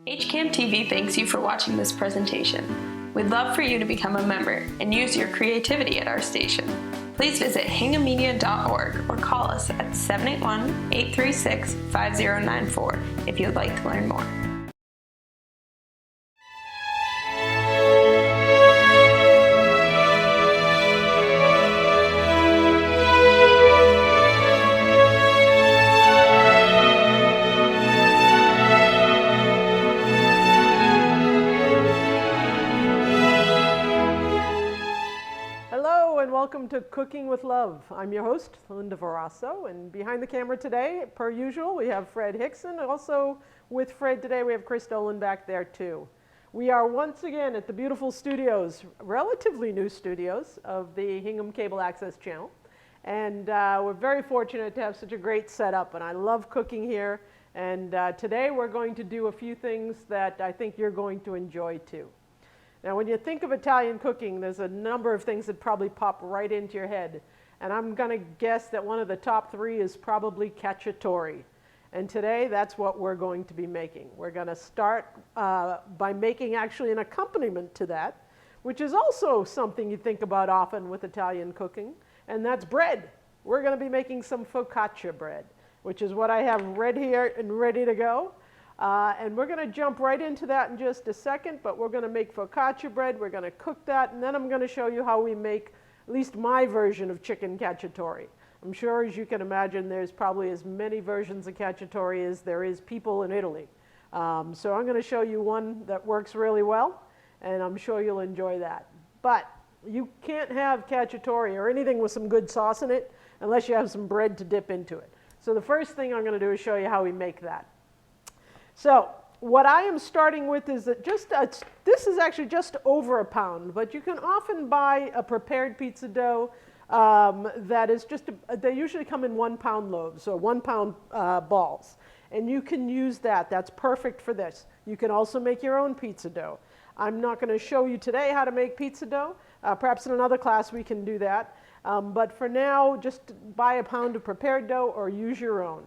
HCAM TV thanks you for watching this presentation. We'd love for you to become a member and use your creativity at our station. Please visit hinghammedia.org or call us at 781-836-5094 if you'd like to learn more. Welcome to Cooking with Love. I'm your host, Linda Verasso, and behind the camera today, per usual, we have Fred Hickson. Also with Fred today, we have Chris Dolan back there too. We are once again at the beautiful studios, relatively new studios, of the Hingham Cable Access Channel. And we're very fortunate to have such a great setup, and I love cooking here. And today we're going to do a few things that I think you're going to enjoy too. Now, when you think of Italian cooking, there's a number of things that probably pop right into your head. And I'm going to guess that one of the top three is probably cacciatore. And today, that's what we're going to be making. We're going to start by making actually an accompaniment to that, which is also something you think about often with Italian cooking, and that's bread. We're going to be making some focaccia bread, which is what I have read here and ready to go. And we're going to jump right into that in just a second, but we're going to make focaccia bread, we're going to cook that, and then I'm going to show you how we make at least my version of chicken cacciatore. I'm sure, as you can imagine, there's probably as many versions of cacciatore as there is people in Italy. So I'm going to show you one that works really well, and I'm sure you'll enjoy that. But you can't have cacciatore or anything with some good sauce in it unless you have some bread to dip into it. So the first thing I'm going to do is show you how we make that. So what I am starting with is that this is actually just over a pound, but you can often buy a prepared pizza dough that is they usually come in 1 pound loaves or 1 pound balls. And you can use that. That's perfect for this. You can also make your own pizza dough. I'm not going to show you today how to make pizza dough. Perhaps in another class we can do that. But for now, just buy a pound of prepared dough or use your own.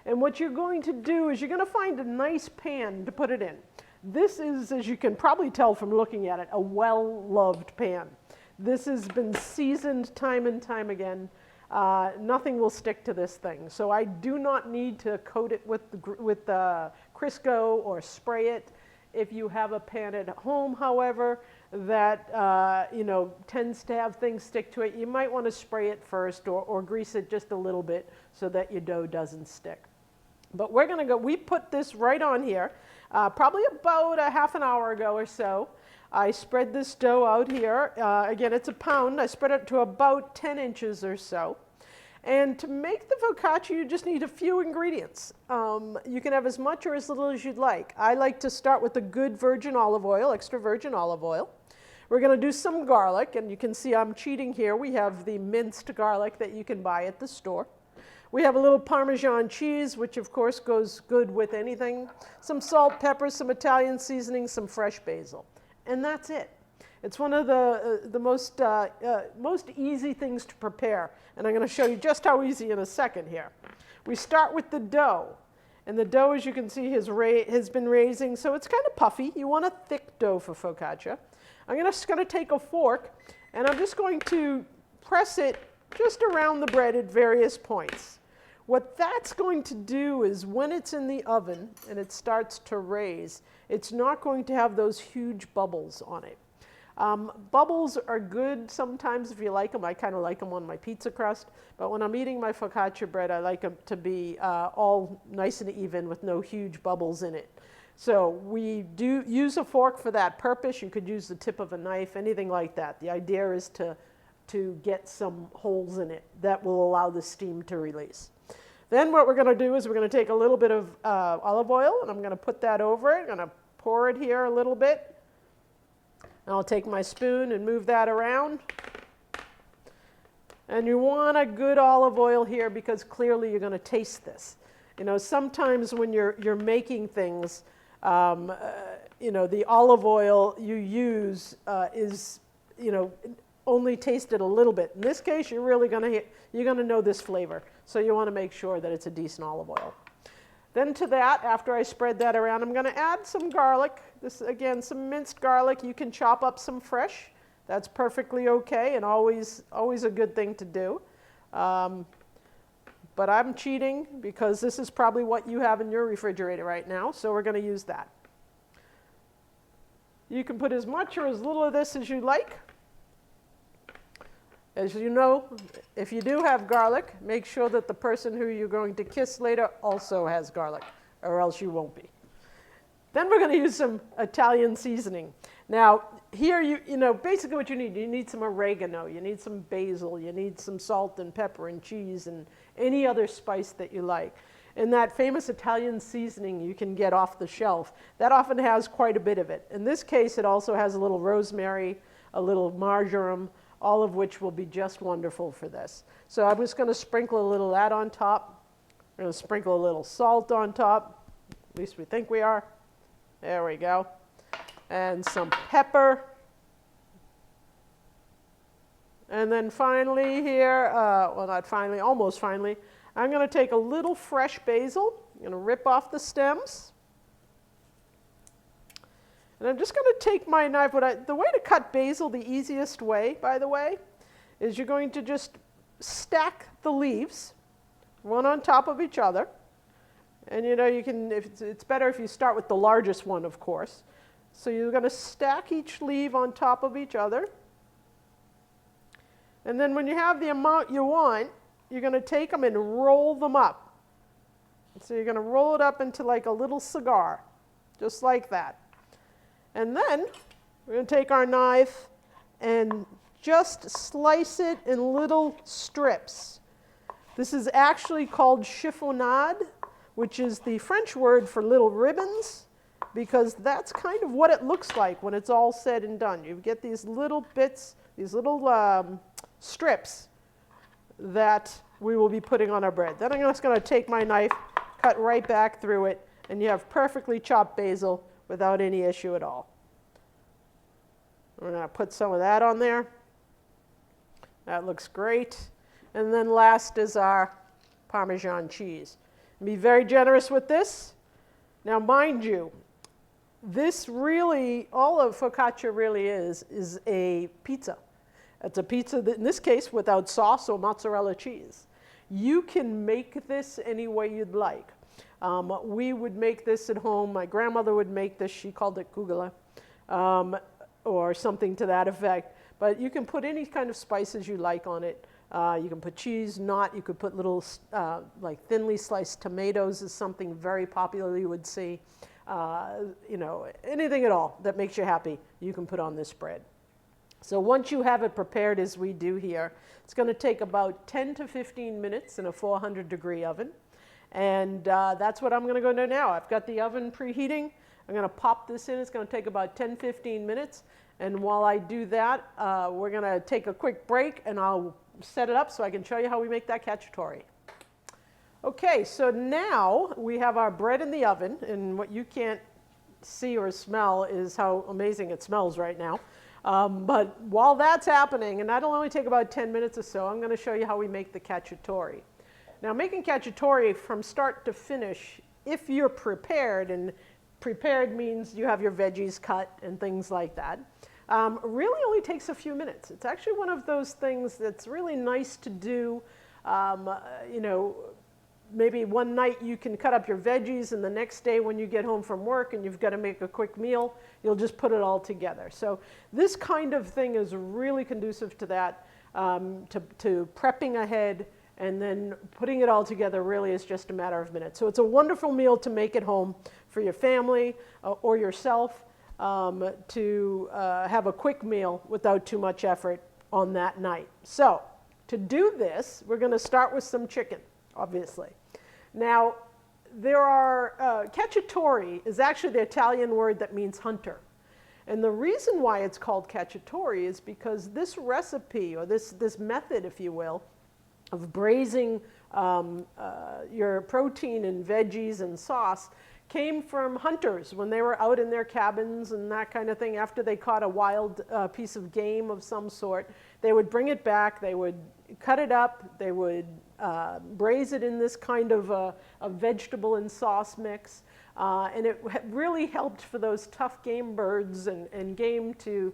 And what you're going to do is you're going to find a nice pan to put it in. This is, as you can probably tell from looking at it, a well-loved pan. This has been seasoned time and time again. Nothing will stick to this thing. So I do not need to coat it with Crisco or spray it. If you have a pan at home, however, that tends to have things stick to it, you might want to spray it first or grease it just a little bit so that your dough doesn't stick. But we're going to go, we put this right on here, probably about a half an hour ago or so. I spread this dough out here. Again, it's a pound. I spread it to about 10 inches or so. And to make the focaccia, you just need a few ingredients. You can have as much or as little as you'd like. I like to start with the good virgin olive oil, extra virgin olive oil. We're going to do some garlic, and you can see I'm cheating here. We have the minced garlic that you can buy at the store. We have a little Parmesan cheese, which of course goes good with anything. Some salt, pepper, some Italian seasoning, some fresh basil. And that's it. It's one of the most easy things to prepare. And I'm going to show you just how easy in a second here. We start with the dough. And the dough, as you can see, has been raising, so it's kind of puffy. You want a thick dough for focaccia. I'm just going to take a fork, and I'm just going to press it just around the bread at various points. What that's going to do is when it's in the oven and it starts to raise, it's not going to have those huge bubbles on it. Bubbles are good sometimes if you like them. I kind of like them on my pizza crust, but when I'm eating my focaccia bread, I like them to be all nice and even with no huge bubbles in it. So we do use a fork for that purpose. You could use the tip of a knife, anything like that. The idea is to get some holes in it that will allow the steam to release. Then what we're going to do is we're going to take a little bit of olive oil, and I'm going to put that over it. I'm going to pour it here a little bit. And I'll take my spoon and move that around. And you want a good olive oil here because clearly you're going to taste this. You know, sometimes when you're making things, the olive oil you use is, only tasted a little bit. In this case, you're really going to know this flavor. So you want to make sure that it's a decent olive oil. Then to that, after I spread that around, I'm going to add some garlic. This, again, some minced garlic. You can chop up some fresh. That's perfectly okay and always a good thing to do. But I'm cheating because this is probably what you have in your refrigerator right now, so we're going to use that. You can put as much or as little of this as you like. As you know, if you do have garlic, make sure that the person who you're going to kiss later also has garlic, or else you won't be. Then we're going to use some Italian seasoning. Now, here, you know, basically what you need some oregano, you need some basil, you need some salt and pepper and cheese and any other spice that you like. And that famous Italian seasoning you can get off the shelf, that often has quite a bit of it. In this case, it also has a little rosemary, a little marjoram, all of which will be just wonderful for this. So I'm just going to sprinkle a little of that on top. We're going to sprinkle a little salt on top, at least we think we are. There we go. And some pepper. And then finally here, well, not finally, almost finally, I'm going to take a little fresh basil. I'm going to rip off the stems. And I'm just going to take my knife. The way to cut basil, the easiest way, by the way, is you're going to just stack the leaves, one on top of each other. And you know, you can, it's better if you start with the largest one, of course. So you're going to stack each leaf on top of each other. And then when you have the amount you want, you're going to take them and roll them up. So you're going to roll it up into like a little cigar, just like that. And then we're going to take our knife and just slice it in little strips. This is actually called chiffonade, which is the French word for little ribbons, because that's kind of what it looks like when it's all said and done. You get these little bits, these little strips that we will be putting on our bread. Then I'm just going to take my knife, cut right back through it, and you have perfectly chopped basil without any issue at all. We're going to put some of that on there. That looks great. And then last is our Parmesan cheese. Be very generous with this. Now, mind you, this really, all of focaccia really is a pizza. It's a pizza that, in this case, without sauce or mozzarella cheese. You can make this any way you'd like. We would make this at home. My grandmother would make this. She called it kugela, or something to that effect. But you can put any kind of spices you like on it. You can put cheese, not. You could put little, like thinly sliced tomatoes is something very popular you would see. You know, anything at all that makes you happy, you can put on this bread. So once you have it prepared, as we do here, it's going to take about 10 to 15 minutes in a 400-degree oven. And that's what I'm going to go do now. I've got the oven preheating. I'm going to pop this in. It's going to take about 10-15 minutes. And while I do that, we're going to take a quick break, and I'll set it up so I can show you how we make that cacciatore. Okay, so now we have our bread in the oven, and what you can't see or smell is how amazing it smells right now. But while that's happening, and that'll only take about 10 minutes or so, I'm going to show you how we make the cacciatore. Now, making cacciatore from start to finish, if you're prepared, and prepared means you have your veggies cut and things like that, really only takes a few minutes. It's actually one of those things that's really nice to do. You know, maybe one night you can cut up your veggies, and the next day when you get home from work and you've got to make a quick meal, you'll just put it all together. So this kind of thing is really conducive to that, to prepping ahead, and then putting it all together really is just a matter of minutes. So it's a wonderful meal to make at home for your family or yourself, to have a quick meal without too much effort on that night. So to do this, we're going to start with some chicken, obviously. Now, there are, cacciatore is actually the Italian word that means hunter. And the reason why it's called cacciatore is because this recipe, or this method, if you will, of braising your protein and veggies and sauce came from hunters when they were out in their cabins and that kind of thing. After they caught a wild piece of game of some sort, they would bring it back, they would cut it up, they would braise it in this kind of a vegetable and sauce mix. And it really helped for those tough game birds and game to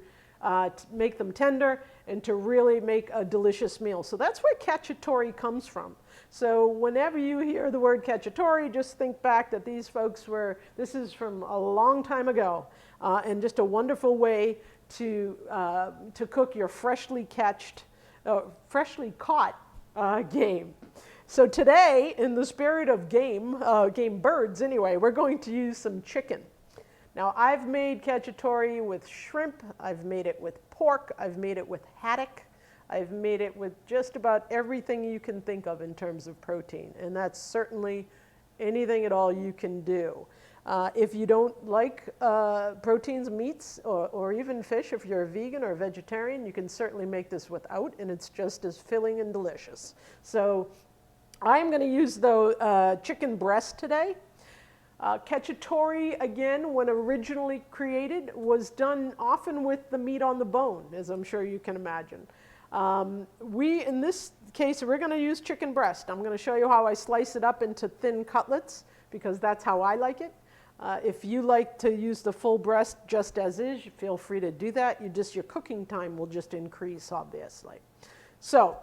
make them tender and to really make a delicious meal. So that's where cacciatore comes from. So whenever you hear the word cacciatore, just think back that these folks this is from a long time ago, and just a wonderful way to cook your freshly caught game. So today, in the spirit of game birds anyway, we're going to use some chicken. Now, I've made cacciatore with shrimp, I've made it with pork, I've made it with haddock, I've made it with just about everything you can think of in terms of protein, and that's certainly anything at all you can do. If you don't like proteins, meats, or even fish, if you're a vegan or a vegetarian, you can certainly make this without, and it's just as filling and delicious. So I'm going to use the chicken breast today. Cacciatore, again, when originally created, was done often with the meat on the bone, as I'm sure you can imagine. In this case, we're going to use chicken breast. I'm going to show you how I slice it up into thin cutlets, because that's how I like it. If you like to use the full breast just as is, feel free to do that. Your cooking time will just increase, obviously. So,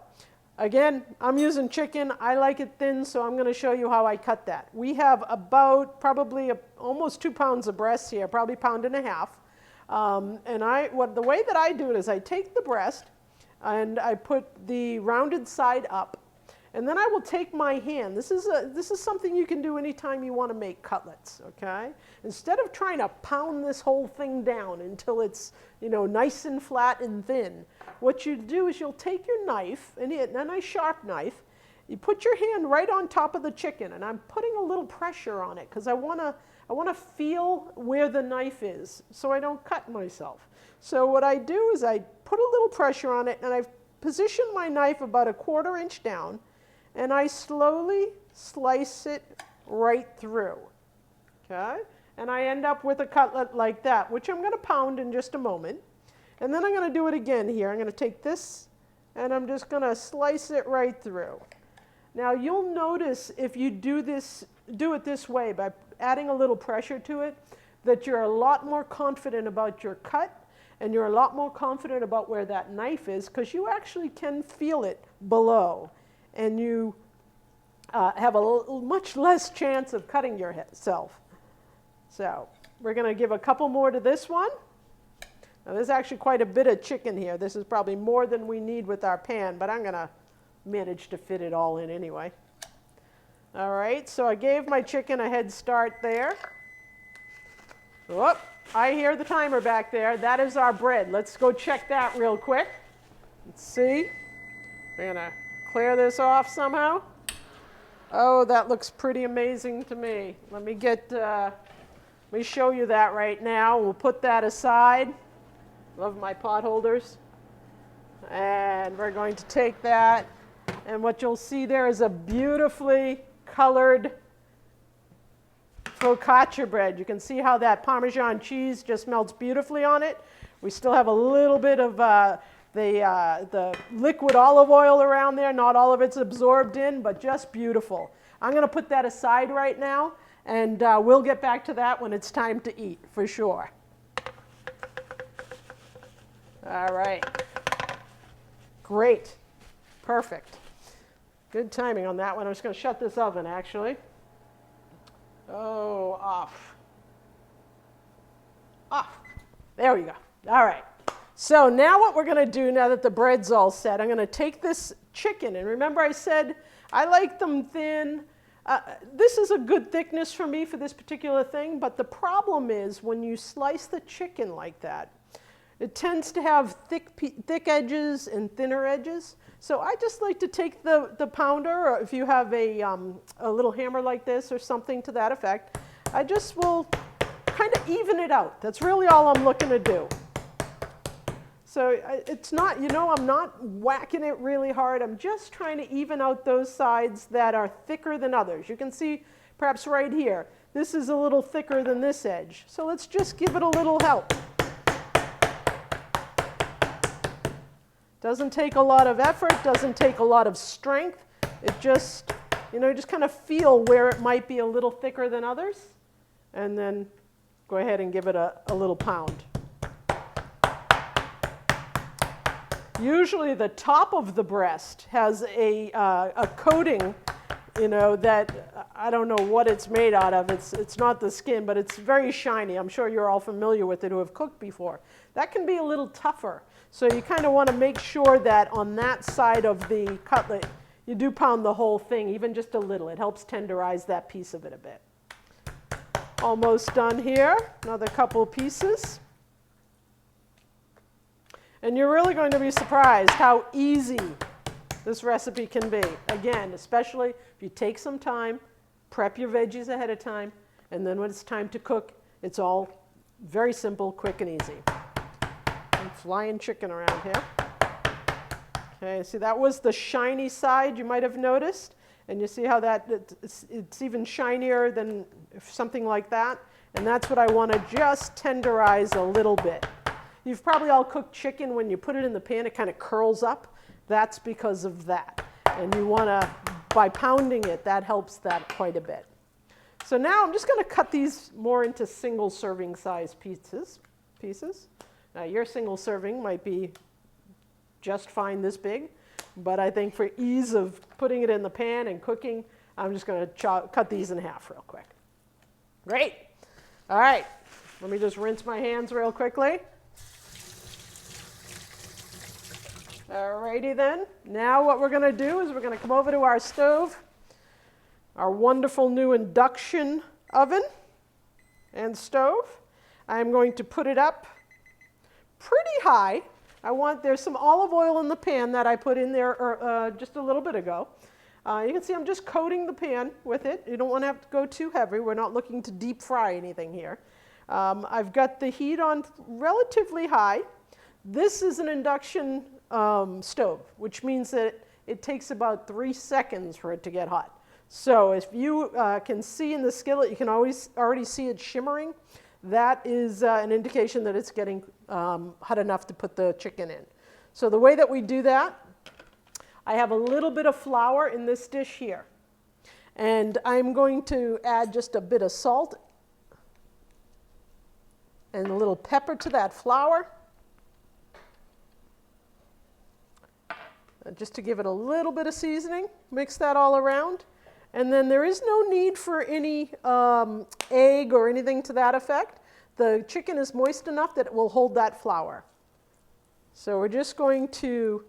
again, I'm using chicken. I like it thin, so I'm going to show you how I cut that. We have about probably almost 2 pounds of breast here, probably 1.5 pounds. The way that I do it is I take the breast and I put the rounded side up, and then I will take my hand. This is something you can do anytime you want to make cutlets, okay? Instead of trying to pound this whole thing down until it's, nice and flat and thin, what you do is you'll take your knife, and a nice sharp knife, you put your hand right on top of the chicken, and I'm putting a little pressure on it because I want to feel where the knife is so I don't cut myself. So what I do is I put a little pressure on it, and I position my knife about 1/4 inch down, and I slowly slice it right through, okay? And I end up with a cutlet like that, which I'm going to pound in just a moment. And then I'm going to do it again here. I'm going to take this, and I'm just going to slice it right through. Now, you'll notice if you do it this way, by adding a little pressure to it, that you're a lot more confident about your cut, and you're a lot more confident about where that knife is, because you actually can feel it below. And you have much less chance of cutting yourself. So we're going to give a couple more to this one. Now there's actually quite a bit of chicken here. This is probably more than we need with our pan, but I'm going to manage to fit it all in anyway. All right, so I gave my chicken a head start there. Whoop, I hear the timer back there. That is our bread. Let's go check that real quick. Let's see. We're going to clear this off somehow. Oh, that looks pretty amazing to me. Let me show you that right now. We'll put that aside. Love my pot holders. And we're going to take that, and what you'll see there is a beautifully colored focaccia bread. You can see how that Parmesan cheese just melts beautifully on it. We still have a little bit of the liquid olive oil around there. Not all of it's absorbed in, but just beautiful. I'm going to put that aside right now, and we'll get back to that when it's time to eat, for sure. All right. Great. Perfect. Good timing on that one. I'm just going to shut this oven, actually. Oh, off. Off. There we go. All right. So now what we're going to do, now that the bread's all set, I'm going to take this chicken, and remember I said I like them thin. This is a good thickness for me for this particular thing, but the problem is when you slice the chicken like that, it tends to have thick edges and thinner edges. So I just like to take the pounder, or if you have a little hammer like this or something to that effect, I just will kind of even it out. That's really all I'm looking to do. So it's not, I'm not whacking it really hard. I'm just trying to even out those sides that are thicker than others. You can see perhaps right here, this is a little thicker than this edge. So let's just give it a little help. Doesn't take a lot of effort, doesn't take a lot of strength, it just, you know, just kind of feel where it might be a little thicker than others, and then go ahead and give it a little pound. Usually the top of the breast has a coating, you know, that I don't know what it's made out of. It's not the skin, but it's very shiny. I'm sure you're all familiar with it who have cooked before. That can be a little tougher. So you kind of want to make sure that on that side of the cutlet, you do pound the whole thing, even just a little. It helps tenderize that piece of it a bit. Almost done here. Another couple pieces. And you're really going to be surprised how easy this recipe can be. Again, especially if you take some time, prep your veggies ahead of time, and then when it's time to cook, it's all very simple, quick, and easy. I'm flying chicken around here. Okay, see that was the shiny side you might have noticed. And you see how that it's even shinier than something like that. And that's what I want to just tenderize a little bit. You've probably all cooked chicken. When you put it in the pan, it kind of curls up. That's because of that. And you want to, by pounding it, that helps that quite a bit. So now I'm just going to cut these more into single serving size pieces. Now your single serving might be just fine this big, but I think for ease of putting it in the pan and cooking, I'm just going to cut these in half real quick. Great. All right. Let me just rinse my hands real quickly. Alrighty then. Now what we're going to do is we're going to come over to our stove, our wonderful new induction oven and stove. I'm going to put it up pretty high. There's some olive oil in the pan that I put in there just a little bit ago. You can see I'm just coating the pan with it. You don't want to have to go too heavy. We're not looking to deep fry anything here. I've got the heat on relatively high. This is an induction stove, which means that it takes about 3 seconds for it to get hot. So if you can see in the skillet, you can already see it shimmering. That is an indication that it's getting hot enough to put the chicken in. So the way that we do that, I have a little bit of flour in this dish here. And I'm going to add just a bit of salt and a little pepper to that flour, just to give it a little bit of seasoning. Mix that all around. And then there is no need for any egg or anything to that effect. The chicken is moist enough that it will hold that flour. So we're just going to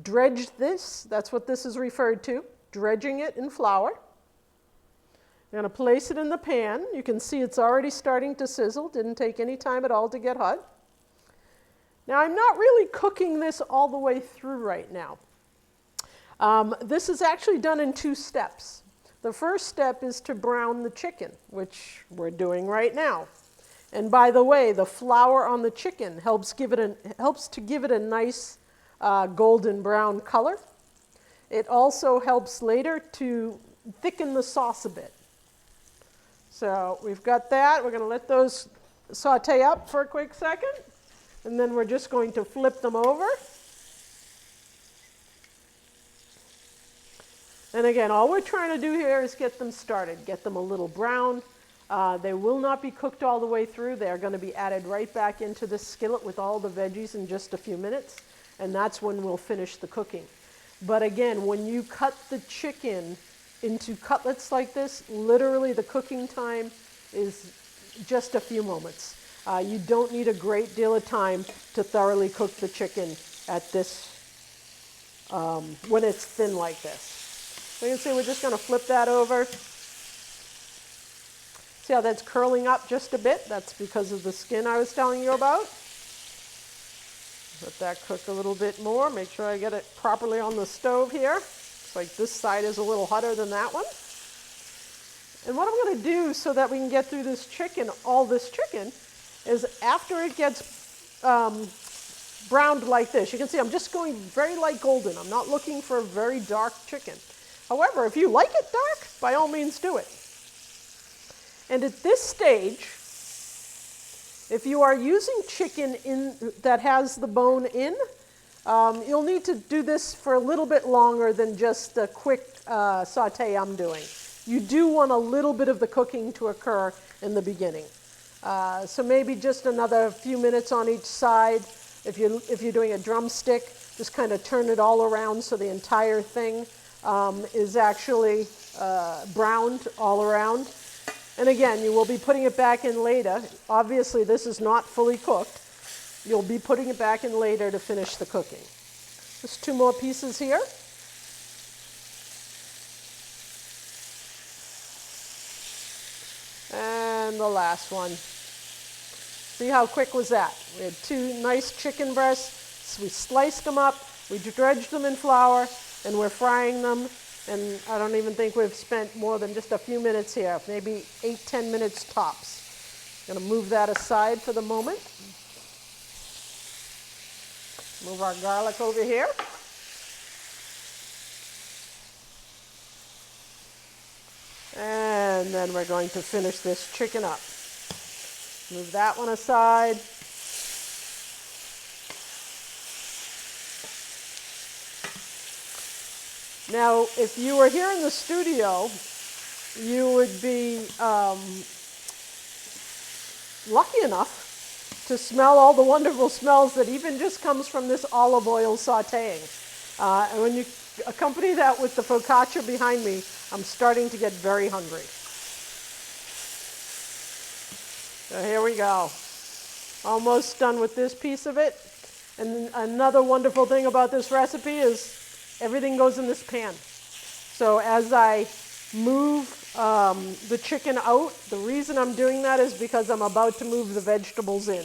dredge this. That's what this is referred to, dredging it in flour. I'm going to place it in the pan. You can see it's already starting to sizzle. Didn't take any time at all to get hot. Now I'm not really cooking this all the way through right now. This is actually done in 2 steps. The first step is to brown the chicken, which we're doing right now. And by the way, the flour on the chicken helps to give it a nice golden brown color. It also helps later to thicken the sauce a bit. So we've got that. We're going to let those saute up for a quick second. And then we're just going to flip them over. And again, all we're trying to do here is get them started, get them a little brown. They will not be cooked all the way through. They're going to be added right back into the skillet with all the veggies in just a few minutes. And that's when we'll finish the cooking. But again, when you cut the chicken into cutlets like this, literally the cooking time is just a few moments. You don't need a great deal of time to thoroughly cook the chicken at this, when it's thin like this. So you can see we're just going to flip that over. See how that's curling up just a bit? That's because of the skin I was telling you about. Let that cook a little bit more. Make sure I get it properly on the stove here. Looks like this side is a little hotter than that one. And what I'm going to do so that we can get through this chicken, all this chicken, is after it gets browned like this, you can see I'm just going very light golden. I'm not looking for a very dark chicken. However, if you like it dark, by all means do it. And at this stage, if you are using chicken that has the bone in, you'll need to do this for a little bit longer than just a quick saute I'm doing. You do want a little bit of the cooking to occur in the beginning. So maybe just another few minutes on each side. If you're doing a drumstick, just kind of turn it all around so the entire thing is actually browned all around. And again, you will be putting it back in later. Obviously, this is not fully cooked. You'll be putting it back in later to finish the cooking. Just 2 more pieces here. And the last one. See how quick was that? We had 2 nice chicken breasts. We sliced them up, we dredged them in flour, and we're frying them. And I don't even think we've spent more than just a few minutes here, maybe 8-10 minutes tops. I'm going to move that aside for the moment. Move our garlic over here. And then we're going to finish this chicken up. Move that one aside. Now, if you were here in the studio, you would be lucky enough to smell all the wonderful smells that even just comes from this olive oil sauteing. And when you accompany that with the focaccia behind me, I'm starting to get very hungry. So here we go. Almost done with this piece of it. And another wonderful thing about this recipe is everything goes in this pan. So as I move the chicken out, the reason I'm doing that is because I'm about to move the vegetables in.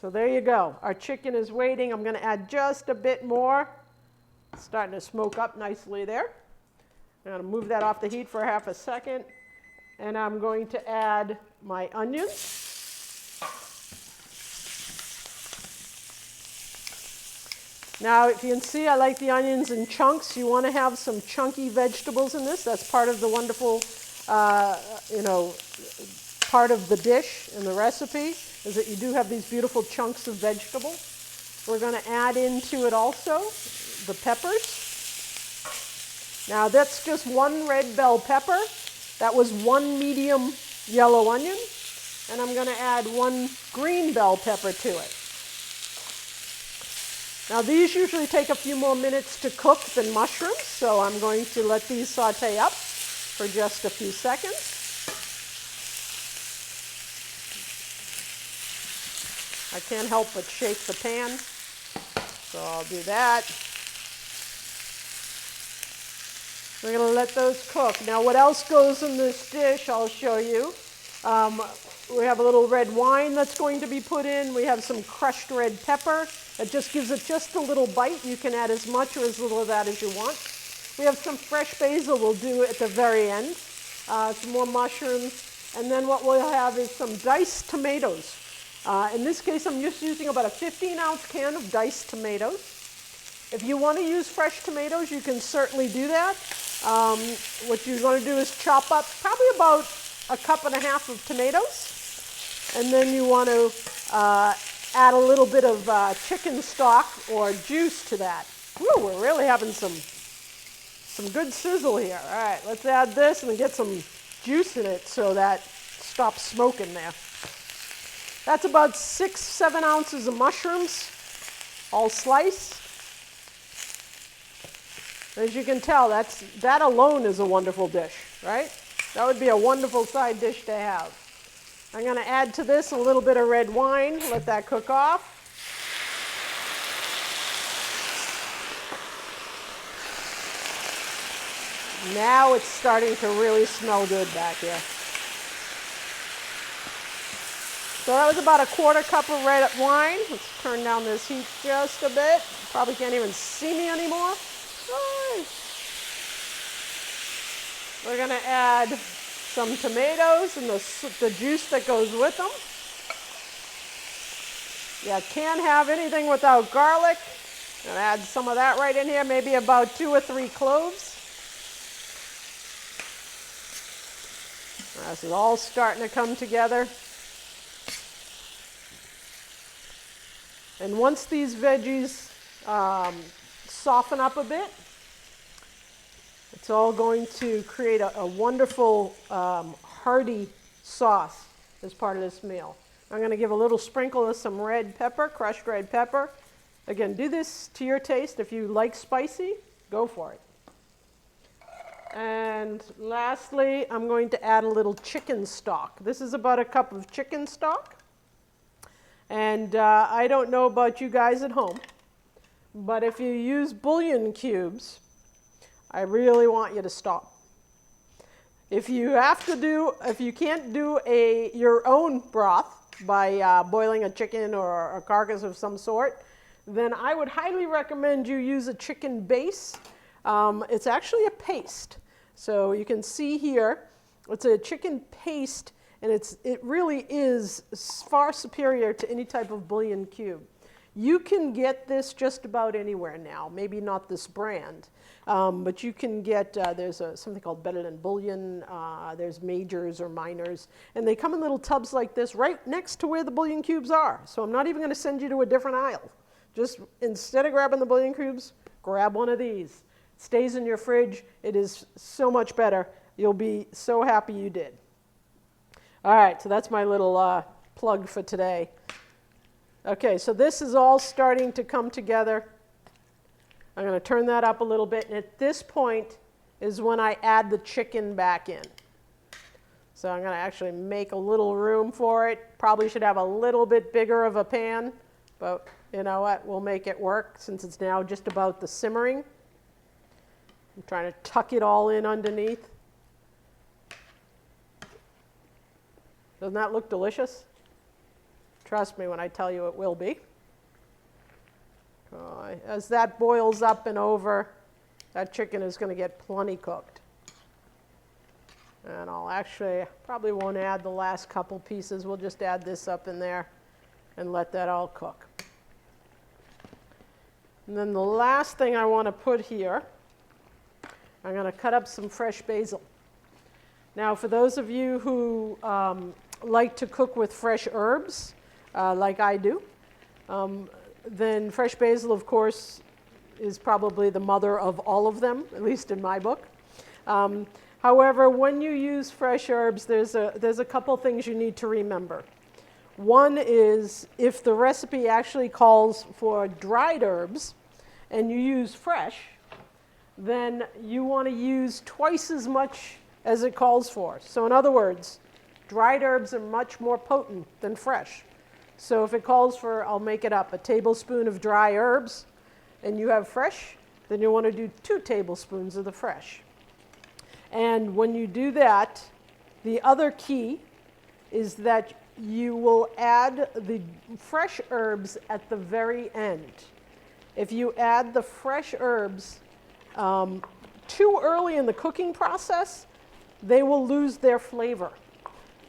So there you go. Our chicken is waiting. I'm going to add just a bit more. It's starting to smoke up nicely there. I'm going to move that off the heat for half a second. And I'm going to add my onions. Now, if you can see, I like the onions in chunks. You want to have some chunky vegetables in this. That's part of the wonderful, part of the dish and the recipe, is that you do have these beautiful chunks of vegetable. We're going to add into it also the peppers. Now, that's just 1 red bell pepper. That was 1 medium yellow onion. And I'm going to add 1 green bell pepper to it. Now these usually take a few more minutes to cook than mushrooms, so I'm going to let these saute up for just a few seconds. I can't help but shake the pan, so I'll do that. We're going to let those cook. Now what else goes in this dish, I'll show you. We have a little red wine that's going to be put in. We have some crushed red pepper. That just gives it just a little bite. You can add as much or as little of that as you want. We have some fresh basil we'll do at the very end. Some more mushrooms. And then what we'll have is some diced tomatoes. In this case, I'm just using about a 15-ounce can of diced tomatoes. If you want to use fresh tomatoes, you can certainly do that. What you're going to do is chop up probably about 1.5 cups of tomatoes. And then you want to add a little bit of chicken stock or juice to that. Woo, we're really having some good sizzle here. All right, let's add this and get some juice in it so that stops smoking there. That's about 6-7 ounces of mushrooms, all sliced. As you can tell, that alone is a wonderful dish, right? That would be a wonderful side dish to have. I'm going to add to this a little bit of red wine, let that cook off. Now it's starting to really smell good back here. So that was about a 1/4 cup of red wine. Let's turn down this heat just a bit. Probably can't even see me anymore. We're going to add some tomatoes and the juice that goes with them. You can't have anything without garlic. I'm going to add some of that right in here, maybe about 2 or 3 cloves. This is all starting to come together. And once these veggies soften up a bit, It's all going to create a wonderful hearty sauce as part of this meal. I'm going to give a little sprinkle of some red pepper, crushed red pepper. Again, do this to your taste. If you like spicy, go for it. And lastly, I'm going to add a little chicken stock. This is about a cup of chicken stock. And I don't know about you guys at home, but if you use bouillon cubes, I really want you to stop. If you can't do your own broth by boiling a chicken or a carcass of some sort, then I would highly recommend you use a chicken base. It's actually a paste. So you can see here, it's a chicken paste, and it really is far superior to any type of bouillon cube. You can get this just about anywhere now, maybe not this brand, but you can get, there's something called Better Than Bouillon, there's majors or minors, and they come in little tubs like this right next to where the bouillon cubes are. So I'm not even going to send you to a different aisle. Just instead of grabbing the bouillon cubes, grab one of these. It stays in your fridge. It is so much better. You'll be so happy you did. All right, so that's my little plug for today. Okay, so this is all starting to come together. I'm going to turn that up a little bit, and at this point is when I add the chicken back in. So I'm going to actually make a little room for it. Probably should have a little bit bigger of a pan, but you know what? We'll make it work since it's now just about the simmering. I'm trying to tuck it all in underneath. Doesn't that look delicious? Trust me when I tell you it will be. As that boils up and over, that chicken is going to get plenty cooked. And I'll actually, probably won't add the last couple pieces. We'll just add this up in there and let that all cook. And then the last thing I want to put here, I'm going to cut up some fresh basil. Now, for those of you who like to cook with fresh herbs, like I do, then fresh basil, of course, is probably the mother of all of them, at least in my book. However, when you use fresh herbs, there's a couple things you need to remember. One is if the recipe actually calls for dried herbs and you use fresh, then you want to use twice as much as it calls for. So in other words, dried herbs are much more potent than fresh. So if it calls for, I'll make it up, a tablespoon of dry herbs, and you have fresh, then you want to do 2 tablespoons of the fresh. And when you do that, the other key is that you will add the fresh herbs at the very end. If you add the fresh herbs too early in the cooking process, they will lose their flavor.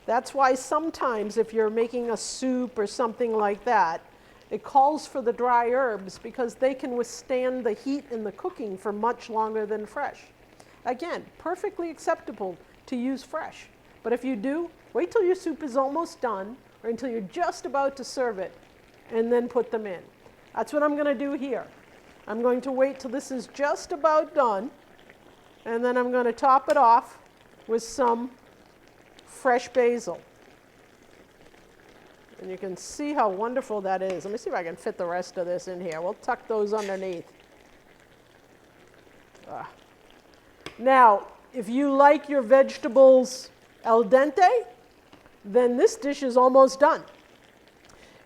That's why sometimes if you're making a soup or something like that, it calls for the dry herbs because they can withstand the heat in the cooking for much longer than fresh. Again, perfectly acceptable to use fresh. But if you do, wait till your soup is almost done or until you're just about to serve it and then put them in. That's what I'm going to do here. I'm going to wait till this is just about done, and then I'm going to top it off with some fresh basil. And you can see how wonderful that is. Let me see if I can fit the rest of this in here. We'll tuck those underneath. Now, if you like your vegetables al dente, then this dish is almost done.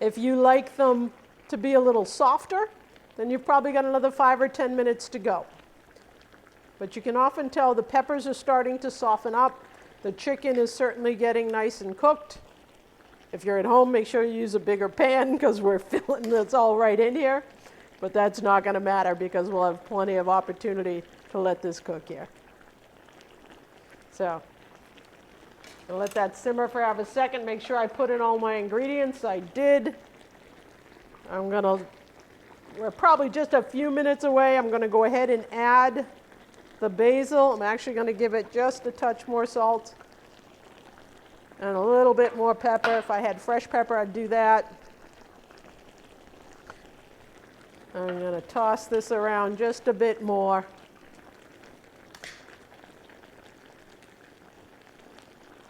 If you like them to be a little softer, then you've probably got another 5 or 10 minutes to go. But you can often tell the peppers are starting to soften up. The chicken is certainly getting nice and cooked. If you're at home, make sure you use a bigger pan because we're filling this all right in here. But that's not going to matter because we'll have plenty of opportunity to let this cook here. So I'll let that simmer for half a second. Make sure I put in all my ingredients. I did. We're probably just a few minutes away. I'm going to go ahead and add the basil. I'm actually going to give it just a touch more salt and a little bit more pepper. If I had fresh pepper, I'd do that. I'm going to toss this around just a bit more.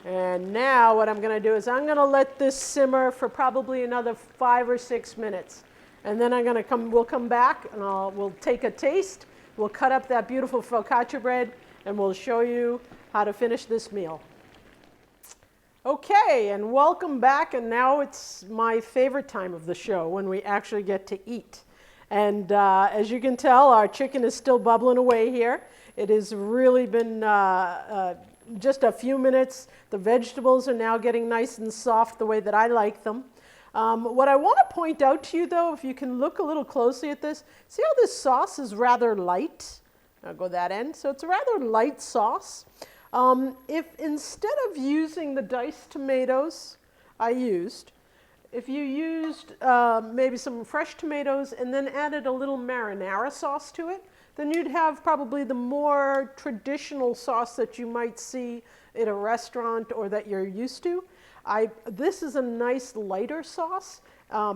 And now what I'm going to do is I'm going to let this simmer for probably another 5 or 6 minutes. And then we'll come back and we'll take a taste. We'll cut up that beautiful focaccia bread and we'll show you how to finish this meal. Okay, and welcome back. And now it's my favorite time of the show when we actually get to eat. And as you can tell, our chicken is still bubbling away here. It has really been just a few minutes. The vegetables are now getting nice and soft the way that I like them. What I want to point out to you, though, if you can look a little closely at this, see how this sauce is rather light? I'll go that end. So it's a rather light sauce. If instead of using the diced tomatoes if you used maybe some fresh tomatoes and then added a little marinara sauce to it, then you'd have probably the more traditional sauce that you might see at a restaurant or that you're used to. This is a nice lighter sauce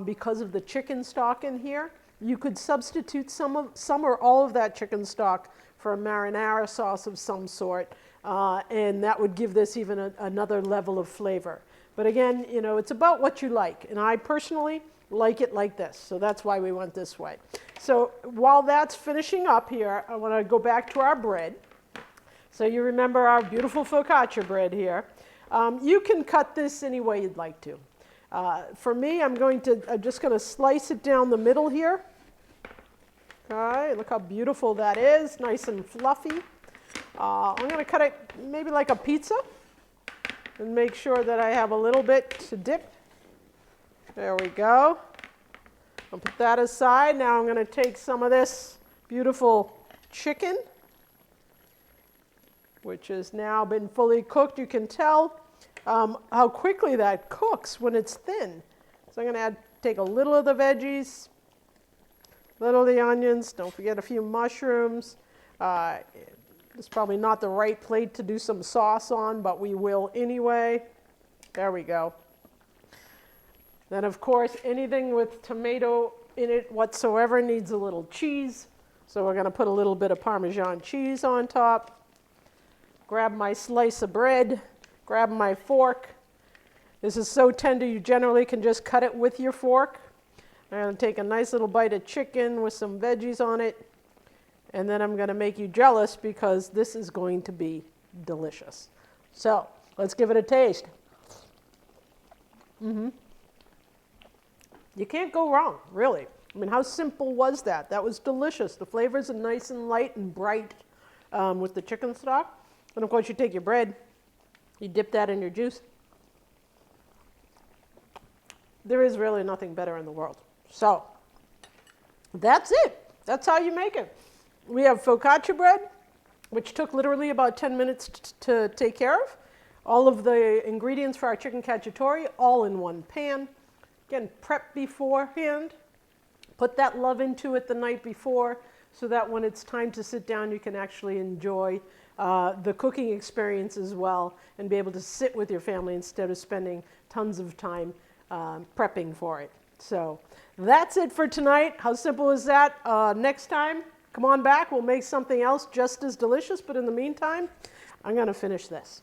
because of the chicken stock in here. You could substitute some or all of that chicken stock for a marinara sauce of some sort, and that would give this even another level of flavor. But again, you know, it's about what you like, and I personally like it like this, so that's why we went this way. So while that's finishing up here, I want to go back to our bread. So you remember our beautiful focaccia bread here. You can cut this any way you'd like to. For me, I'm just going to slice it down the middle here. Okay, look how beautiful that is, nice and fluffy. I'm going to cut it maybe like a pizza and make sure that I have a little bit to dip. There we go. I'll put that aside. Now I'm going to take some of this beautiful chicken, which has now been fully cooked. You can tell how quickly that cooks when it's thin. So I'm going to take a little of the veggies, a little of the onions, don't forget a few mushrooms. It's probably not the right plate to do some sauce on, but we will anyway. There we go. Then, of course, anything with tomato in it whatsoever needs a little cheese. So we're going to put a little bit of Parmesan cheese on top. Grab my slice of bread. Grab my fork. This is so tender you generally can just cut it with your fork. I'm going to take a nice little bite of chicken with some veggies on it. And then I'm going to make you jealous because this is going to be delicious. So let's give it a taste. You can't go wrong, really. I mean, how simple was that? That was delicious. The flavors are nice and light and bright with the chicken stock. And of course, you take your bread, you dip that in your juice. There is really nothing better in the world. So that's it. That's how you make it. We have focaccia bread, which took literally about 10 minutes to take care of. All of the ingredients for our chicken cacciatore, all in one pan. Again, prep beforehand. Put that love into it the night before so that when it's time to sit down, you can actually enjoy the cooking experience as well and be able to sit with your family instead of spending tons of time prepping for it. So that's it for tonight. How simple is that? Next time, come on back. We'll make something else just as delicious. But in the meantime, I'm going to finish this.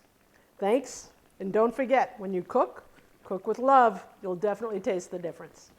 Thanks. And don't forget, when you cook, cook with love. You'll definitely taste the difference.